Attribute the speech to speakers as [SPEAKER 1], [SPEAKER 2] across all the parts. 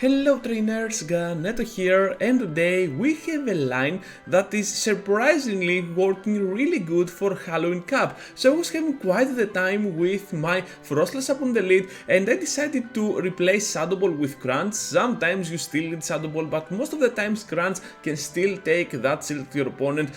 [SPEAKER 1] Hello trainers, Ganeto here, and today we have a line that is surprisingly working really good for Halloween Cup. So I was having quite the time with my Froslass up on the lead, and I decided to replace Shadow Ball with Crunch. Sometimes you still need Shadow Ball, but most of the times Crunch can still take that shield your opponent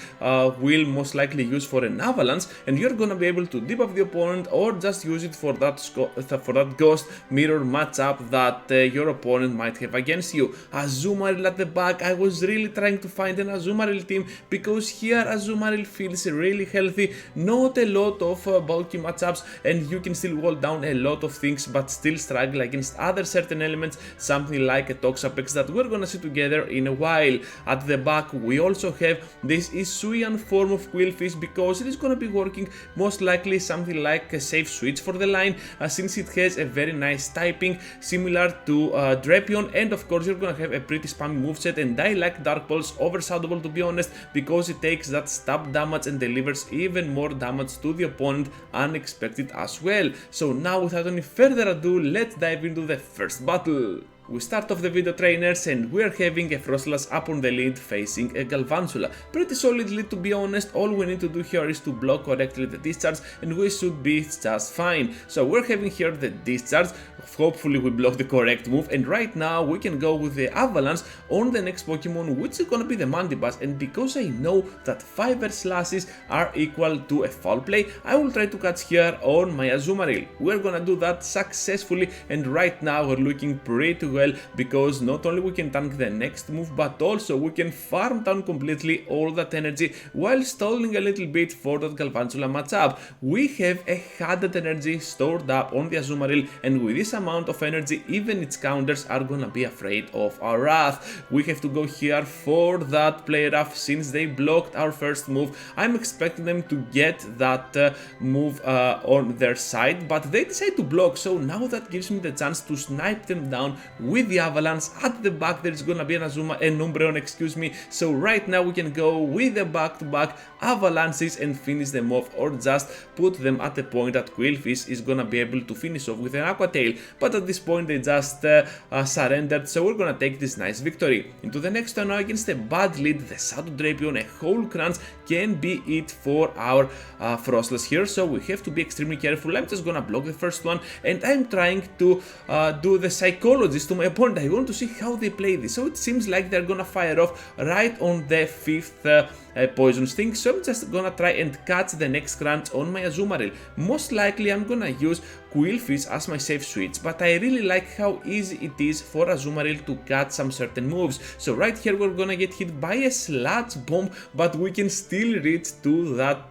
[SPEAKER 1] will most likely use for an avalanche, and you're gonna be able to debuff the opponent or just use it for that ghost mirror matchup that your opponent might have against you. Azumarill at the back. I was really trying to find an Azumarill team because here Azumarill feels really healthy, not a lot of bulky matchups, and you can still hold down a lot of things but still struggle against other certain elements, something like a Toxapex that we're gonna see together in a while. At the back we also have this Hisuian form of Qwilfish because it is gonna be working most likely something like a safe switch for the line since it has a very nice typing similar to Drapion, and of course you're gonna have a pretty spammy moveset, and I like Dark Pulse over Shadow Ball to be honest because it takes that stab damage and delivers even more damage to the opponent unexpected as well. So now without any further ado, let's dive into the first battle. We start off the video trainers and we are having a Froslass up on the lead facing a Galvantula. Pretty solid lead to be honest, all we need to do here is to block correctly the discharge and we should be just fine. So we're having here the discharge, hopefully we block the correct move, and right now we can go with the avalanche on the next Pokemon, which is gonna be the Mandibuzz, and because I know that 5 slashes are equal to a foul play, I will try to catch here on my Azumarill. We're gonna do that successfully, and right now we're looking pretty well because not only we can tank the next move but also we can farm down completely all that energy while stalling a little bit for that Galvantula matchup. We have 100 energy stored up on the Azumarill, and with this amount of energy even its counters are gonna be afraid of our wrath. We have to go here for that play rough since they blocked our first move. I'm expecting them to get that move on their side, but they decide to block, so now that gives me the chance to snipe them down with the avalanche. At the back there's gonna be an Umbreon, excuse me, so right now we can go with the back-to-back avalanches and finish them off, or just put them at the point that Qwilfish is gonna be able to finish off with an Aqua Tail, but at this point they just surrendered, so we're gonna take this nice victory. Into the next one now against a bad lead, the Shadow Drapion. A whole crunch can be it for our Froslass here, so we have to be extremely careful. I'm just gonna block the first one and I'm trying to do the psychologist to my opponent. I want to see how they play this, so it seems like they're gonna fire off right on the 5th poison sting, so I'm just gonna try and catch the next crunch on my Azumarill. Most likely I'm gonna use Qwilfish as my safe switch, but I really like how easy it is for Azumarill to catch some certain moves. So right here we're gonna get hit by a Sludge Bomb, but we can still reach to that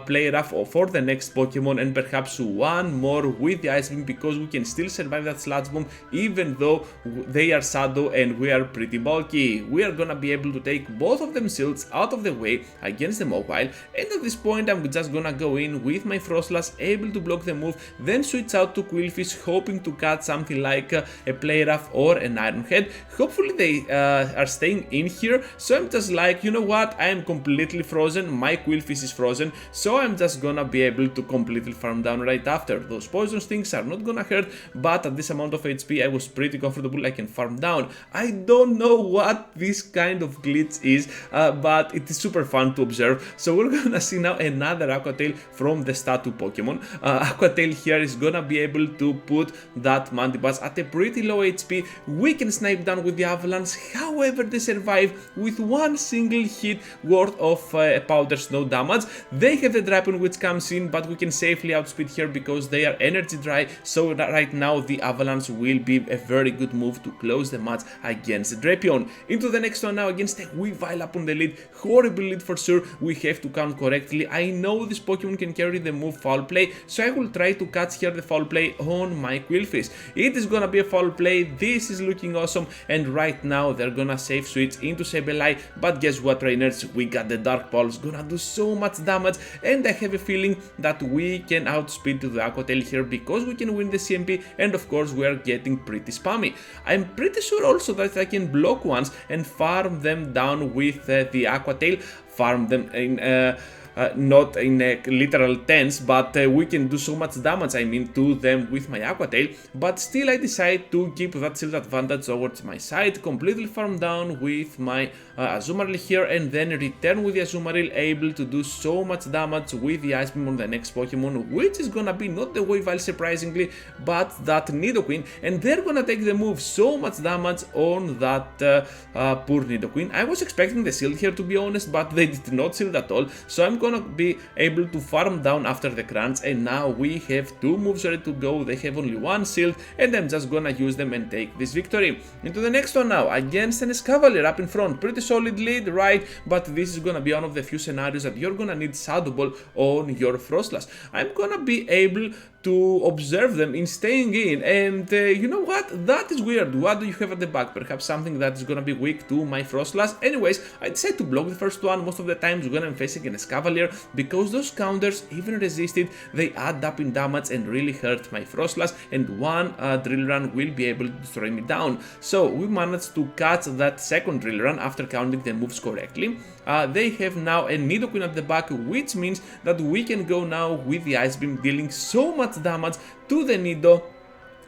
[SPEAKER 1] play rough for the next Pokemon, and perhaps one more with the Ice Beam because we can still survive that Sludge Bomb even though they are Shadow and we are pretty bulky. We are gonna be able to take both of them shields out of the way against the Mobile, and at this point I'm just gonna go in with my Froslass, able to block the move, then switch out to Qwilfish, hoping to catch something like a Play Rough or an Iron Head. Hopefully they are staying in here, so I'm just like, you know what, I am completely frozen, my Qwilfish is frozen, so I'm just gonna be able to completely farm down right after. Those poison stings are not gonna hurt, but at this amount of HP I was pretty comfortable, I can farm down. I don't know what this kind of glitch is, but it is super fun to observe. So we're gonna see now another Aqua Tail from the Statue Pokemon. Aqua Tail here is gonna be able to put that Mandibuzz at a pretty low HP. We can snipe down with the Avalanche, however they survive with one single hit worth of Powder Snow damage. They have the Drapion which comes in, but we can safely outspeed here because they are energy dry, so right now the Avalanche will be a very good move to close the match against the Drapion. Into the next one now against a Weavile up on the lead. Horrible lead for sure, we have to count correctly. I know this Pokemon can carry the move Foul Play, so I will try to catch here the Foul Play on my Qwilfish. It is gonna be a Foul Play, this is looking awesome, and right now they're gonna safe switch into Sableye, but guess what trainers, we got the Dark Pulse, gonna do so much damage, and I have a feeling that we can outspeed to the Aqua Tail here because we can win the CMP, and of course we are getting pretty spammy. I'm pretty sure also that I can block once and farm them down with the Aqua Tail, farm them in not in a literal tense, but we can do so much damage, I mean, to them with my Aqua Tail. But still I decide to keep that shield advantage towards my side, completely farm down with my Azumarill here, and then return with the Azumarill, able to do so much damage with the Ice Beam on the next Pokemon, which is gonna be not the Weavile surprisingly, but that Nidoqueen, and they're gonna take the move, so much damage on that poor Nidoqueen. I was expecting the shield here, to be honest, but they did not shield at all, so I'm gonna be able to farm down after the crunch, and now we have 2 moves ready to go. They have only 1 shield, and I'm just gonna use them and take this victory. Into the next one now, against an Escavalier up in front. Pretty solid lead, right? But this is gonna be one of the few scenarios that you're gonna need Shadow Ball on your Froslass. I'm gonna be able to observe them in staying in, and you know what? That is weird. What do you have at the back? Perhaps something that is gonna be weak to my Froslass. Anyways, I decided to block the first one. Most of the times when I'm facing an Escavalier, because those counters, even resisted, they add up in damage and really hurt my Froslass, and one drill run will be able to destroy me down. So we managed to catch that second drill run after counting the moves correctly. They have now a Nidoqueen at the back, which means that we can go now with the Ice Beam, dealing so much damage to the Nido.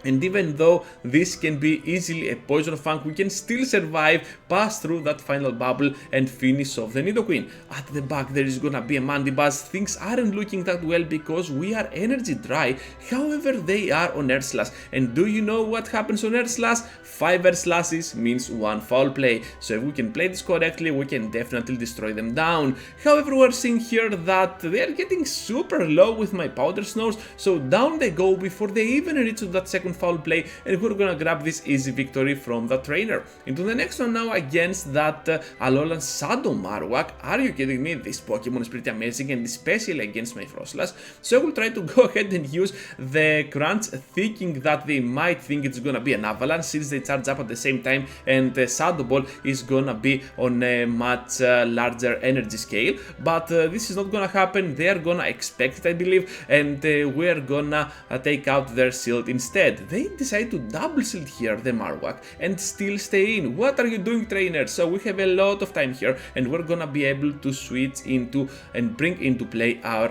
[SPEAKER 1] And even though this can be easily a Poison Fang, we can still survive, pass through that final bubble, and finish off the Nidoqueen. At the back there is gonna be a Mandibuzz. Things aren't looking that well because we are energy dry, however they are on Earth Slash. And do you know what happens on Earth Slash? 5 Earth Slashes means 1 foul play, so if we can play this correctly, we can definitely destroy them down. However, we're seeing here that they are getting super low with my Powder Snows, so down they go before they even reach to that second foul play, and we're gonna grab this easy victory from the trainer. Into the next one now, against that Alolan Shadow Marowak. Are you kidding me? This Pokemon is pretty amazing, and especially against my Froslass. So I will try to go ahead and use the Crunch, thinking that they might think it's gonna be an Avalanche since they charge up at the same time, and the Shadow Ball is gonna be on a much larger energy scale. But this is not gonna happen. They are gonna expect it, I believe, and we're gonna take out their shield instead. They decide to double shield here, the Marowak, and still stay in. What are you doing, trainer? So we have a lot of time here, and we're gonna be able to switch into and bring into play our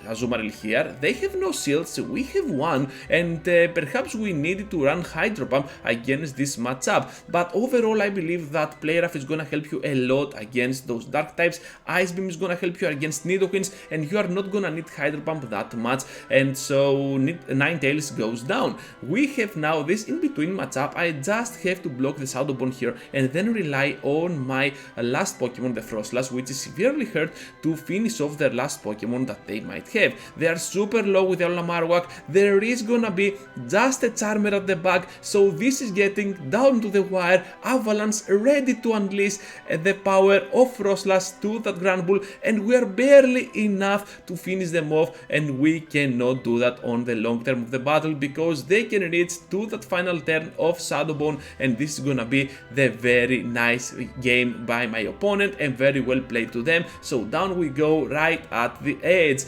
[SPEAKER 1] Azumarill here. They have no shields, we have one, and perhaps we needed to run Hydro Pump against this matchup. But overall, I believe that Play Rough is gonna help you a lot against those dark types. Ice Beam is gonna help you against Nidoqueens, and you are not gonna need Hydro Pump that much, and so Ninetales goes down. We have now this in-between matchup. I just have to block the Shadow Ball here and then rely on my last Pokemon, the Froslass, which is severely hurt, to finish off their last Pokemon that they might have. They are super low with the Alolan Marowak. There is gonna be just a Charmer at the back, so this is getting down to the wire. Avalanche ready to unleash the power of Froslass to that Grand Bull, and we are barely enough to finish them off, and we cannot do that on the long term of the battle because they can reach to that final turn of Shadow Bone, and this is gonna be the very nice game by my opponent and very well played to them. So down we go right at the edge.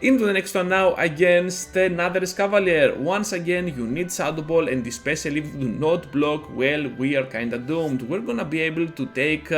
[SPEAKER 1] Into the next one now, against another Escavalier. Once again, you need Shadow Ball, and especially if you do not block, well, we are kinda doomed. We're gonna be able to take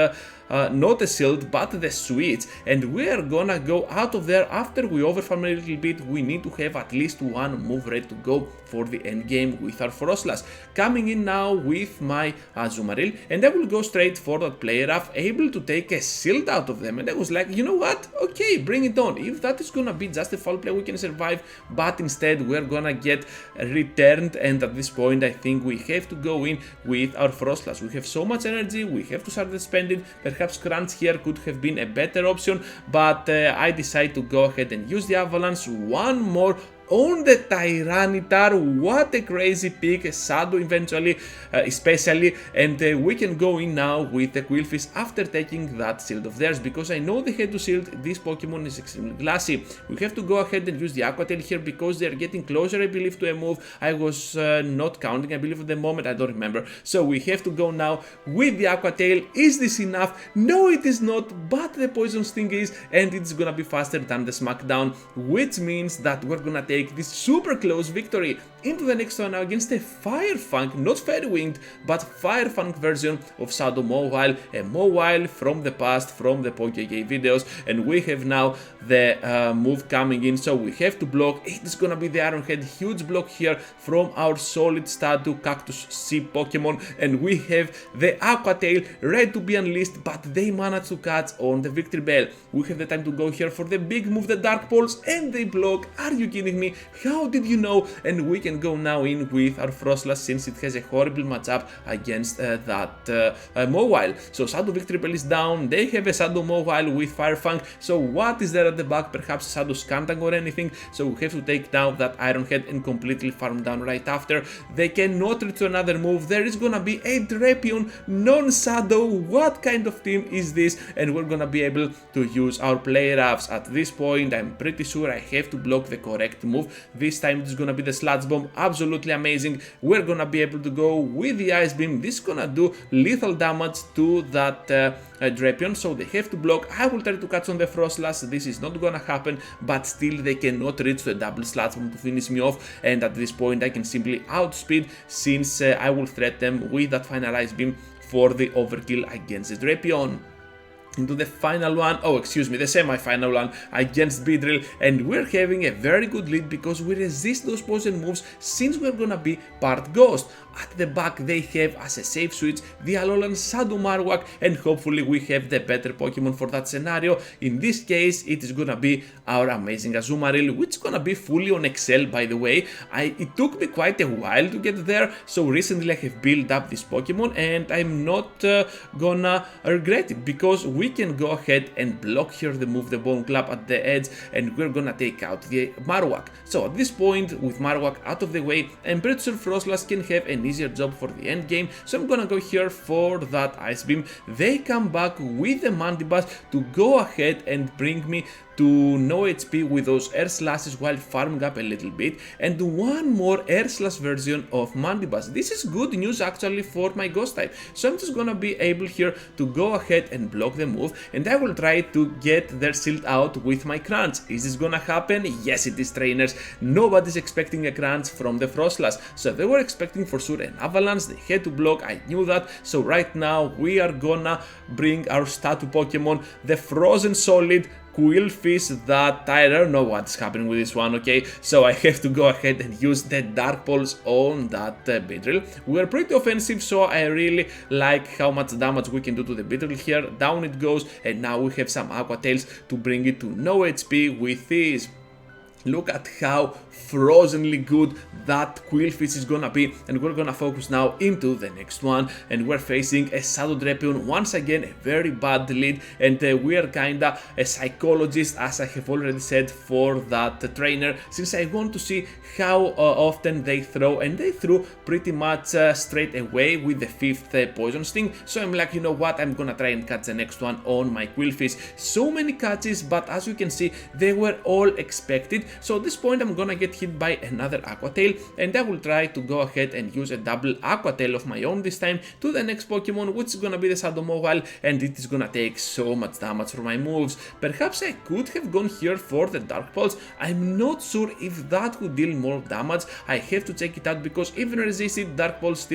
[SPEAKER 1] not a shield but the switch, and we are gonna go out of there after we overfarm a little bit. We need to have at least one move ready to go for the end game with our Froslass. Coming in now with my Azumarill, and I will go straight for that Play Rough, able to take a shield out of them, and I was like, you know what, okay, bring it on. If that is gonna be just a foul play, we can survive, but instead we're gonna get returned, and at this point I think we have to go in with our Froslass. We have so much energy, we have to start to spend it. Perhaps Crunch here could have been a better option, but I decided to go ahead and use the Avalanche. One more on the Tyranitar. What a crazy pick, a Shadow eventually, especially, and we can go in now with the Qwilfish after taking that shield of theirs, because I know they had to shield. This Pokemon is extremely glassy. We have to go ahead and use the Aqua Tail here because they are getting closer, I believe, to a move. I was not counting, I believe, at the moment, I don't remember. So we have to go now with the Aqua Tail. Is this enough? No, it is not, but the Poison Sting is, and it's gonna be faster than the Smackdown, which means that we're gonna take this super close victory. into the next one now against a Firefang, not Fairy Winged, but Firefang version of Shadow Mawile, a Mawile from the past, from the Pokémon videos, and we have now the move coming in, so we have to block. It is gonna be the Iron Head, huge block here from our solid Statue Cactus Sea Pokemon, and we have the Aqua Tail ready to be unleashed, but they managed to catch on the Victory Bell. We have the time to go here for the big move, the Dark Pulse, and they block. Are you kidding me? How did you know? And we can go now in with our Froslass since it has a horrible matchup against that Mawile. So Shadow Victory Bell is down, they have a Shadow Mawile with Firefang, so what is there at the back? Perhaps Shadow Scantang or anything, so we have to take down that Iron Head and completely farm down right after. They cannot reach to another move, there is gonna be a Drapion, non-Shadow, what kind of team is this? And we're gonna be able to use our Play Roughs. At this point I'm pretty sure I have to block the correct move. This time it's gonna be the Sludge Bomb, absolutely amazing. We're gonna be able to go with the Ice Beam, this is gonna do lethal damage to that Drapion, so they have to block. I will try to catch on the Froslass, this is not gonna happen, but still they cannot reach the double Sludge Bomb to finish me off, and at this point I can simply outspeed since I will threat them with that final Ice Beam for the overkill against the Drapion. Into the final one, the semi-final one against Beedrill, and we're having a very good lead because we resist those poison moves since we're gonna be part Ghost. At the back they have as a safe switch the Alolan Shadow Marowak, and hopefully we have the better Pokemon for that scenario. In this case it is gonna be our amazing Azumarill, which is gonna be fully on Excel, by the way. It took me quite a while to get there, so recently I have built up this Pokemon and I'm not gonna regret it because we can go ahead and block here the move, the Bone Club at the edge, and we're gonna take out the Marowak. So at this point, with Marowak out of the way, I'm pretty sure Froslass can have an easier job for the end game, so I'm gonna go here for that Ice Beam. They come back with the Mandibuzz to go ahead and bring me to no HP with those Air Slashes while farming up a little bit, and one more Air Slash version of Mandibuzz. This is good news actually for my Ghost type, so I'm just gonna be able here to go ahead and block the move, and I will try to get their shield out with my Crunch. Is this gonna happen? Yes it is, trainers. Nobody's expecting a Crunch from the Froslass, so they were expecting for sure an Avalanche. They had to block, I knew that, so right now we are gonna bring our Statue Pokemon, the Frozen Solid Qwilfish, that I don't know what's happening with this one, okay? So I have to go ahead and use the Dark Pulse on that Beedrill. We are pretty offensive, so I really like how much damage we can do to the Beedrill here. Down it goes, and now we have some Aqua Tails to bring it to no HP with this. Look at how frozenly good that Qwilfish is gonna be, and we're gonna focus now into the next one, and we're facing a Shadow Drapion, once again a very bad lead, and we are kinda a psychologist, as I have already said, for that trainer, since I want to see how often they throw, and they threw pretty much straight away with the 5th Poison Sting, so I'm like, you know what, I'm gonna try and catch the next one on my Qwilfish. So many catches, but as you can see, they were all expected. So at this point I'm gonna get hit by another Aqua Tail, and I will try to go ahead and use a double Aqua Tail of my own this time to the next Pokemon, which is gonna be the Shadow Mawile, and it is gonna take so much damage for my moves. Perhaps I could have gone here for the Dark Pulse. I'm not sure if that would deal more damage. I have to check it out because even resisted, Dark Pulse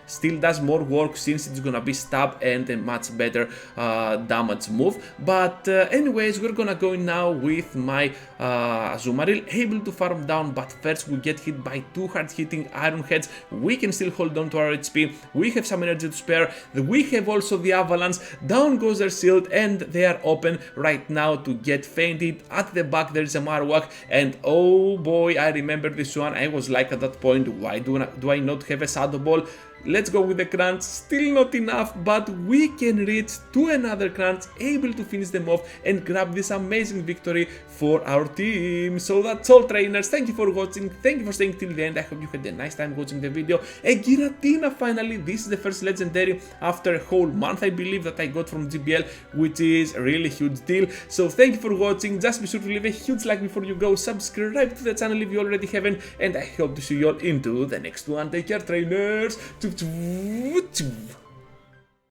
[SPEAKER 1] still does more work since it's gonna be stab and a much better damage move. But anyways, we're gonna go in now with my Azumarill, able to farm down, but first we get hit by 2 hard-hitting Iron Heads. We can still hold on to our HP, we have some energy to spare, we have also the Avalanche, down goes their shield, and they are open right now to get fainted. At the back there is a Marowak, and oh boy, I remember this one. I was like at that point, why do I not have a Shadow Ball? Let's go with the Crunch, still not enough, but we can reach to another Crunch, able to finish them off and grab this amazing victory for our team. So that's all, trainers, thank you for watching, thank you for staying till the end. I hope you had a nice time watching the video. A Giratina finally, this is the first legendary after a whole month I believe that I got from GBL, which is a really huge deal. So thank you for watching, just be sure to leave a huge like before you go, subscribe to the channel if you already haven't, and I hope to see you all into the next one. Take care, trainers.